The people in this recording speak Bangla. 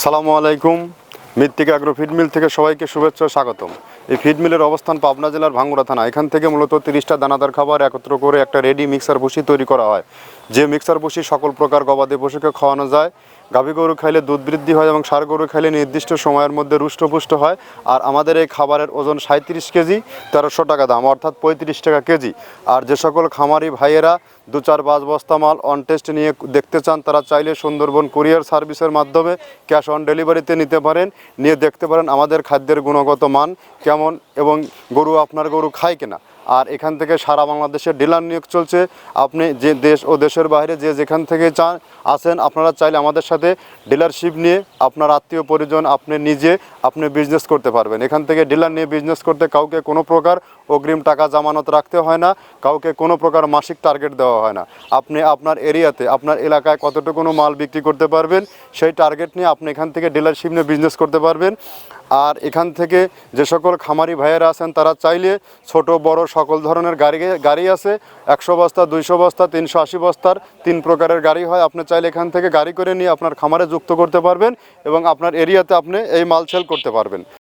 আসসালামু আলাইকুম। মৃত্তিকা অ্যাগ্রো ফিড মিল থেকে সবাইকে শুভেচ্ছা ও স্বাগতম। এই ফিড মিলের অবস্থান পাবনা জেলার ভাঙ্গুড়া থানা। এখান থেকে মূলত 30টা দানাদার খাবার একত্র করে একটা রেডি মিক্সার ভুসি তৈরি করা হয়, যে মিক্সার ভুসি সকল প্রকার গবাদি পশুকে খাওয়ানো যায়। গাভী গরু খাইলে দুধ বৃদ্ধি হয় এবং ষাঁড় গরু খাইলে নির্দিষ্ট সময়ের মধ্যে রুষ্টপুষ্ট হয়। আর আমাদের এই খাবারের ওজন 37 কেজি, 1300 টাকা দাম, অর্থাৎ 35 টাকা কেজি। আর যে সকল খামারি ভাইয়েরা 2-4-5 বস্তা মাল অন টেস্ট নিয়ে দেখতে চান, তারা চাইলে সুন্দরবন কুরিয়ার সার্ভিসের মাধ্যমে ক্যাশ অন ডেলিভারিতে নিতে পারেন, নিয়ে দেখতে পারেন আমাদের খাদ্যের গুণগত মান কেমন এবং গরু আপনার গরু খায় কিনা। আর এখান থেকে সারা বাংলাদেশে ডিলার নিয়োগ চলছে। আপনি যে দেশ ও দেশের বাইরে যে যেখান থেকে চান আসেন, আপনারা চাইলে আমাদের সাথে ডিলারশিপ নিয়ে আপনার আত্মীয় পরিজন, আপনি নিজে আপনি বিজনেস করতে পারবেন। এখান থেকে ডিলার নিয়ে বিজনেস করতে কাউকে কোনো প্রকার অগ্রিম টাকা জামানত রাখতে হয় না, কাউকে কোনো প্রকার মাসিক টার্গেট দেওয়া হয় না। আপনি আপনার এরিয়াতে আপনার এলাকায় কতটুকু মাল বিক্রি করতে পারবেন সেই টার্গেট নিয়ে আপনি এখান থেকে ডিলারশিপ নিয়ে বিজনেস করতে পারবেন। আর এখান থেকে যে সকল খামারি ভাইয়েরা আছেন, তারা চাইলে ছোট বড় সকল ধরনের গাড়ি আছে। 100 বস্তা, 200 বস্তা, 380 বস্তার 3 প্রকারের গাড়ি হয়। আপনি চাইলে এখান থেকে গাড়ি করে নিয়ে আপনার খামারে যুক্ত করতে পারবেন এবং আপনার এরিয়াতে আপনি এই মাল সেল করতে পারবেন।